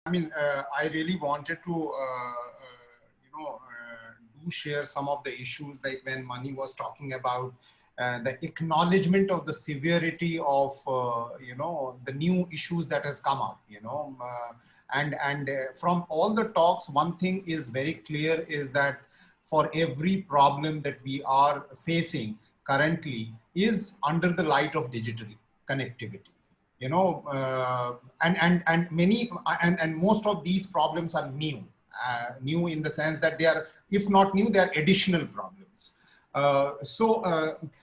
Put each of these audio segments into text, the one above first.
I mean, I really wanted to, do share some of the issues, like when Mani was talking about the acknowledgement of the severity of, the new issues that has come up, and from all the talks, one thing is very clear is that for every problem that we are facing currently is under the light of digital connectivity. And many and most of these problems are new in the sense that they are, if not new, they are additional problems.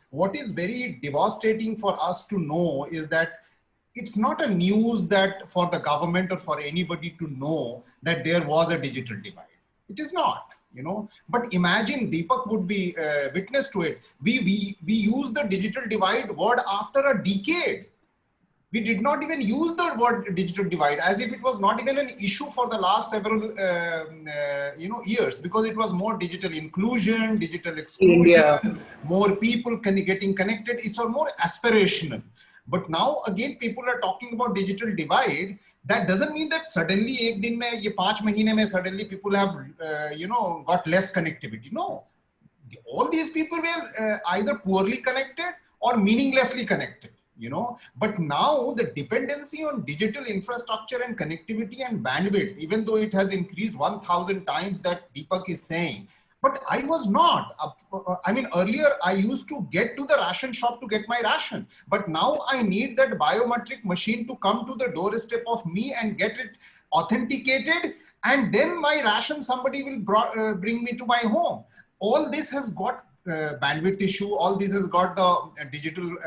What is very devastating for us to know is that it's not a news that for the government or for anybody to know that there was a digital divide. It is not, but imagine Deepak would be witness to it. We use the digital divide word after a decade. We did not even use the word digital divide, as if it was not even an issue for the last several years, because it was more digital inclusion, digital exclusion, India. more people getting connected. It's all more aspirational. But now again, people are talking about digital divide. That doesn't mean that suddenly ek din mein, ye 5 mahine mein, suddenly people have got less connectivity. No, all these people were either poorly connected or meaninglessly connected. But now the dependency on digital infrastructure and connectivity and bandwidth, even though it has increased 1,000 times, that Deepak is saying, but I was not. I mean, earlier I used to get to the ration shop to get my ration, but now I need that biometric machine to come to the doorstep of me and get it authenticated, and then my ration somebody will bring me to my home. All this has got bandwidth issue. All this has got the digital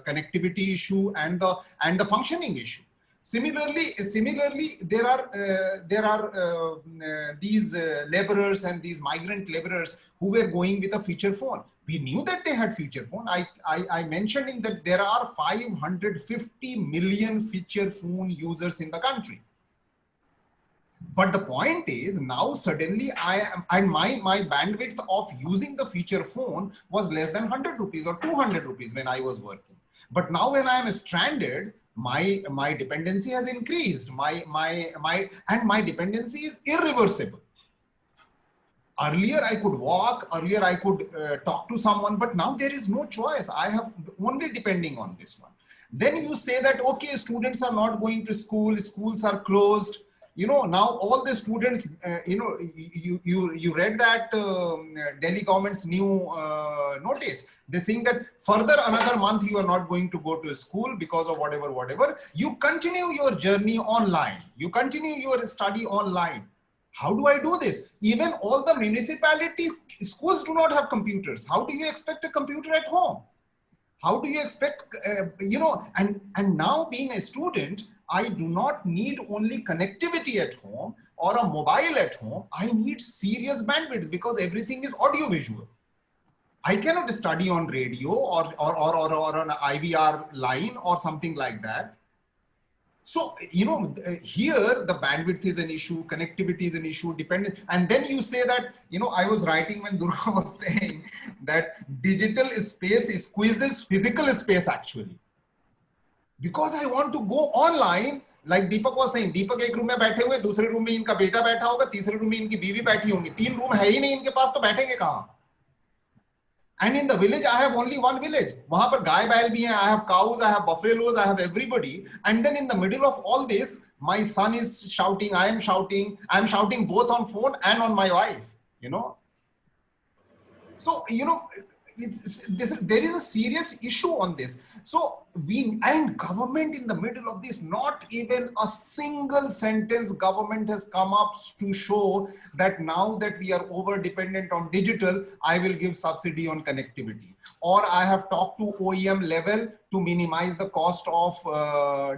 connectivity issue and the functioning issue. Similarly, there are these laborers and these migrant laborers who were going with a feature phone. We knew that they had feature phone. I mentioned in that there are 550 million feature phone users in the country. But the point is, now suddenly my bandwidth of using the feature phone was less than 100 rupees or 200 rupees when I was working. But now when I am stranded, my dependency has increased. My dependency is irreversible. Earlier I could walk, earlier I could talk to someone, but now there is no choice. I have only depending on this one. Then you say that, okay, students are not going to school, schools are closed. Now all the students, you read that Delhi government's new notice. They're saying that further another month you are not going to go to school because of whatever. You continue your journey online. You continue your study online. How do I do this? Even all the municipality schools do not have computers. How do you expect a computer at home? How do you expect, and now being a student, I do not need only connectivity at home or a mobile at home. I need serious bandwidth because everything is audio visual. I cannot study on radio or on an IVR line or something like that. So, here the bandwidth is an issue, connectivity is an issue, dependent. And then you say that, I was writing when Durga was saying that digital space squeezes physical space actually. Because I want to go online, like Deepak was saying, Deepak एक room में बैठे हुए, दूसरे room में इनका बेटा बैठा होगा, तीसरे रूम में इनकी बीवी बैठी होंगी, 3 रूम है ही नहीं इनके पास, तो बैठेंगे कहाँ? And in the village, I have only one village. वहां पर गाय बैल भी हैं, I have cows, I have buffaloes, I have everybody. And then in the middle of all this, my son is shouting, I am shouting both on phone and on my wife, So, there is a serious issue on this. So and government in the middle of this, not even a single sentence government has come up to show that now that we are over dependent on digital, I will give subsidy on connectivity, or I have talked to OEM level to minimize the cost of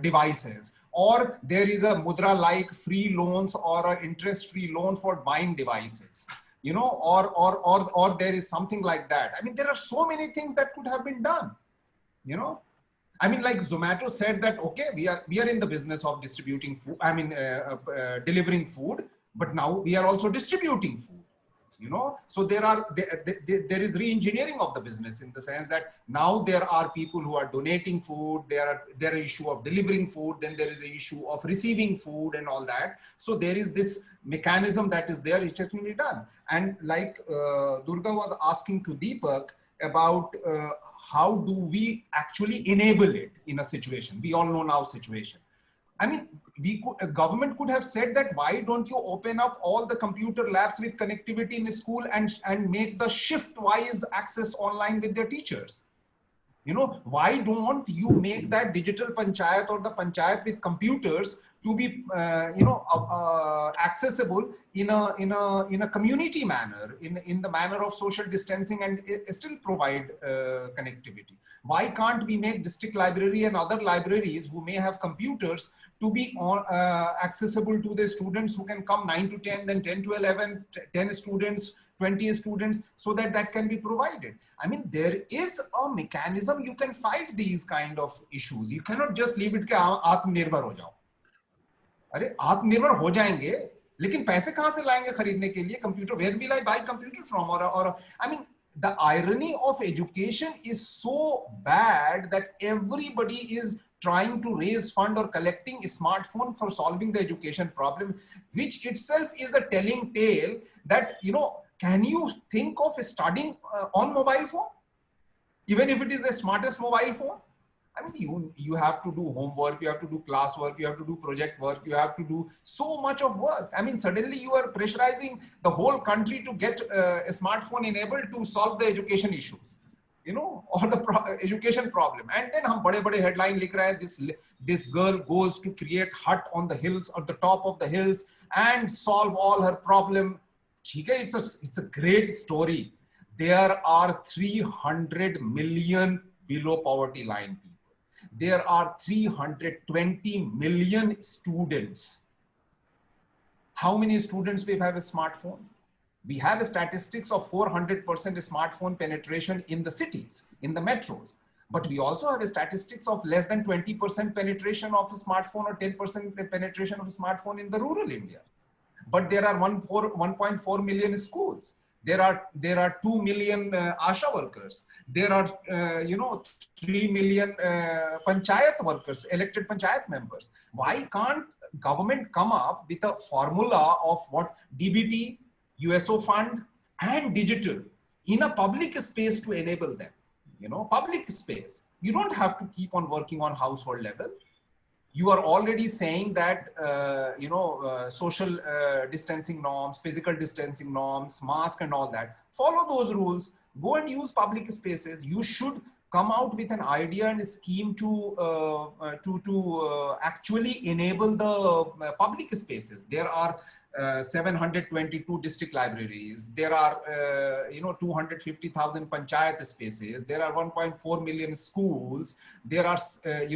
devices, or there is a Mudra like free loans or an interest free loan for buying devices. Or there is something like that. I mean, there are so many things that could have been done, I mean, like Zomato said that, okay, we are in the business of distributing food, delivering food, but now we are also distributing food. You know, so there is re-engineering of the business, in the sense that now there are people who are donating food, there is issue of delivering food, then there is the issue of receiving food and all that. So there is this mechanism that is there, which has to be done. And like Durga was asking to Deepak about how do we actually enable it in a situation. We all know now situation. I mean, a government could have said that, why don't you open up all the computer labs with connectivity in school and make the shift-wise access online with their teachers? You know, why don't you make that digital panchayat or the panchayat with computers to be, accessible in a community manner, in the manner of social distancing, and still provide connectivity? Why can't we make district library and other libraries who may have computers to be accessible to the students who can come 9 to 10, then 10 to 11, 10 students, 20 students, so that can be provided. I mean, there is a mechanism you can fight these kind of issues. You cannot just leave it कि आत्मनिर्भर हो जाओ. अरे आत्मनिर्भर हो जाएंगे, लेकिन पैसे कहाँ से लाएंगे खरीदने के लिए computer? Where will I buy computer from? Or I mean, the irony of education is so bad that everybody is trying to raise fund or collecting a smartphone for solving the education problem, which itself is a telling tale that, you know, can you think of studying on mobile phone? Even if it is the smartest mobile phone? I mean, you have to do homework, you have to do class work, you have to do project work, you have to do so much of work. I mean, suddenly you are pressurizing the whole country to get a smartphone enabled to solve the education issues, you know, or the education problem. And then hum bade headline likh rahe hain, this girl goes to create hut on the hills, on the top of the hills, and solve all her problem. It's a great story. There are 300 million below poverty line people. There are 320 million students. How many students we have a smartphone? We have a statistics of 400% smartphone penetration in the cities, in the metros. But we also have a statistics of less than 20% penetration of a smartphone, or 10% penetration of a smartphone in the rural India. But there are 1.4 million schools. There are 2 million ASHA workers. There are 3 million panchayat workers, elected panchayat members. Why can't government come up with a formula of what DBT, USO fund, and digital in a public space to enable them? You know, public space. You don't have to keep on working on household level. You are already saying that, social distancing norms, physical distancing norms, mask and all that. Follow those rules. Go and use public spaces. You should come out with an idea and a scheme to actually enable the public spaces. There are 722 district libraries. There are 250,000 panchayat spaces. There are 1.4 million schools. There are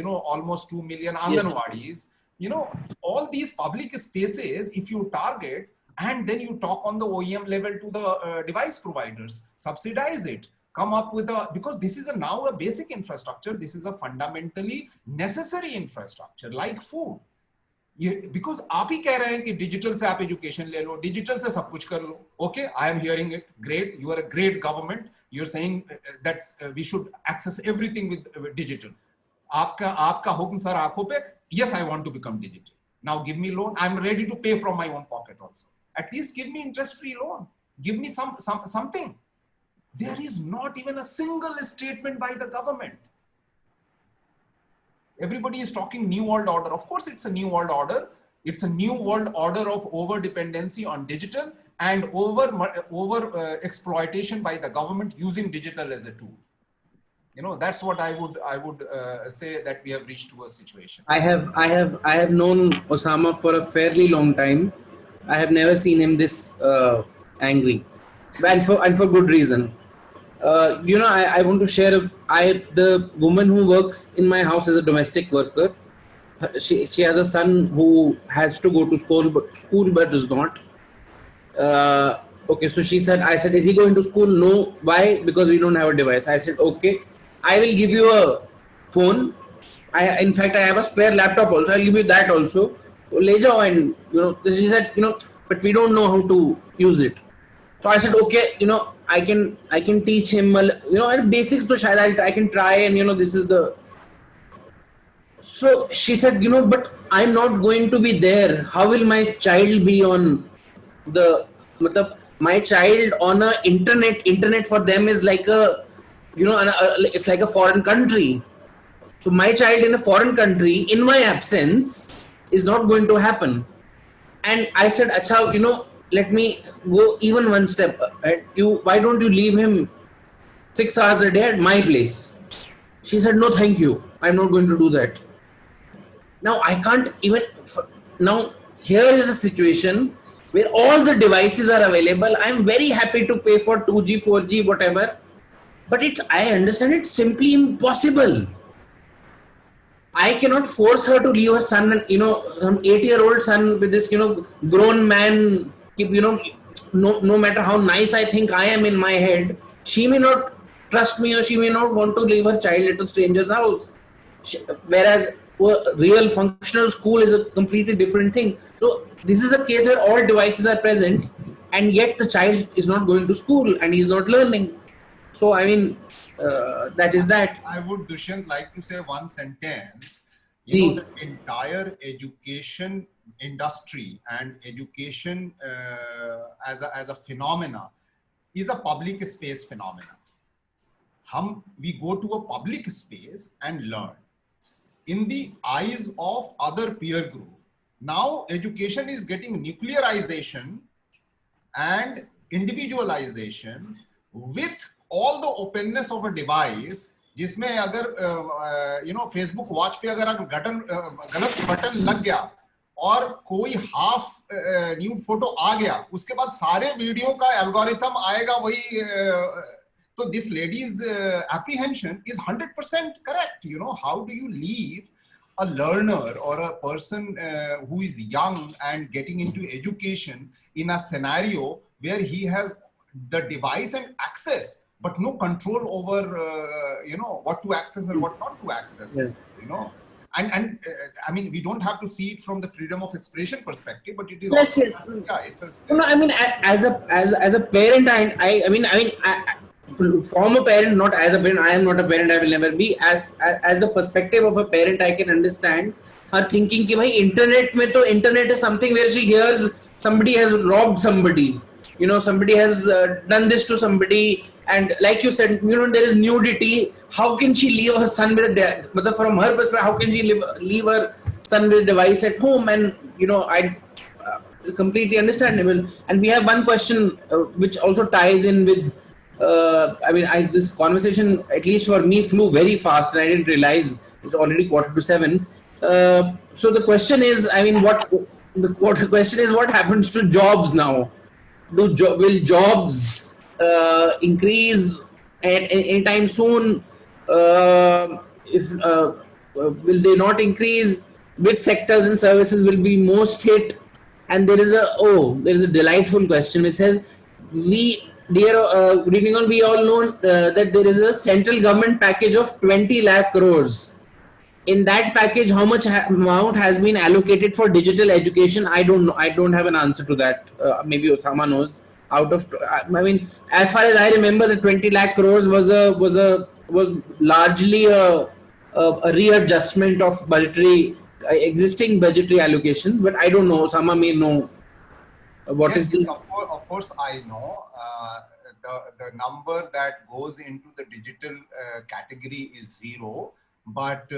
almost 2 million anganwadis. Yes. You know, all these public spaces, if you target and then you talk on the OEM level to the device providers, subsidize it, come up with because this is now a basic infrastructure. This is a fundamentally necessary infrastructure like food. Because आप ही कह रहे हैं कि digital से आप education ले लो, digital से सब कुछ कर लो. Okay, I am hearing it. Great, you are a great government. You're saying that we should access everything with digital. आपका हुक्म सर आंखों पे. Yes, I want to become digital. Now give me loan. I'm ready to pay from my own pocket also. At least give me interest-free loan. Give me something. There is not even a single statement by the government. Everybody is talking new world order. Of course, it's a new world order. It's a new world order of over dependency on digital and over exploitation by the government using digital as a tool. You know, that's what I would say, that we have reached to a situation. I have known Osama for a fairly long time. I have never seen him this angry, and for good reason. I want to share. The woman who works in my house as a domestic worker, she has a son who has to go to school but does not. Okay, so I said, is he going to school? No. Why? Because we don't have a device. I said, okay, I will give you a phone. In fact, I have a spare laptop also. I'll give you that also. So, le jao, and she said, but we don't know how to use it. So I said, okay, I can teach him, and basics to shayad I can try, and this is the. So she said, but I'm not going to be there. How will my child be on the, my child on a internet for them is like a, it's like a foreign country. So my child in a foreign country in my absence is not going to happen. And I said, acha, let me go even one step. Why don't you leave him 6 hours a day at my place? She said, no, thank you. I'm not going to do that. Now I can't even, now here is a situation where all the devices are available. I'm very happy to pay for 2G, 4G, whatever. But I understand it's simply impossible. I cannot force her to leave her son, some 8-year-old son with this, grown man, no matter how nice I think I am in my head, she may not trust me or she may not want to leave her child at a stranger's house. Whereas a real functional school is a completely different thing. So this is a case where all devices are present and yet the child is not going to school and he's not learning. So, I mean, that is that. I would, Dushyant, like to say one sentence. The entire education industry and education as a phenomena is a public space phenomena. We go to a public space and learn in the eyes of other peer group. Now education is getting nuclearization and individualization with all the openness of a device, जिसमें अगर Facebook watch पे अगर गलत button लग गया और कोई half nude photo आ गया, उसके बाद सारे वीडियो का एल्गोरिथम आएगा वही. So this lady's apprehension is 100% correct. How do you leave a learner or a person who is young and getting into education in a scenario where he has the device and access, but no control over, what to access and what not to access, And I mean, we don't have to see it from the freedom of expression perspective, but it is also, it's a. No, I mean, as a parent, I mean, from a parent, not as a parent, I am not a parent, I will never be. As the perspective of a parent, I can understand her thinking कि भाई internet is something where she hears somebody has robbed somebody, somebody has done this to somebody, and like you said, there is nudity. How can she leave her son with a from her perspective, how can she leave her son with a device at home? And I completely understandable. And we have one question which also ties in with. This conversation, at least for me, flew very fast, and I didn't realize it's already 6:45. So the question is, what happens to jobs now? Will jobs increase anytime soon? Will they not increase? Which sectors and services will be most hit? And there is a delightful question which says, good evening all, we all know that there is a central government package of 20 lakh crores. In that package, how much amount has been allocated for digital education? I don't know. I don't have an answer to that. Maybe Osama knows. As far as I remember, the 20 lakh crores was largely a readjustment of existing budgetary allocations. But I don't know. Osama may know. What is this? Of course, I know. The number that goes into the digital category is zero, but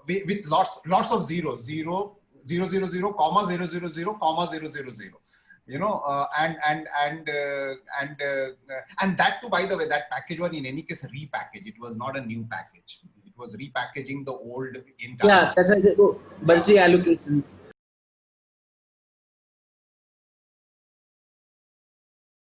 with lots of zeros, 0, 0, 0, 0, comma 0, 0, 0, comma 0, 0, 0. And that too, by the way, that package was in any case repackaged. It was not a new package. It was repackaging the old entire. Yeah, that's why I said budgetary allocation.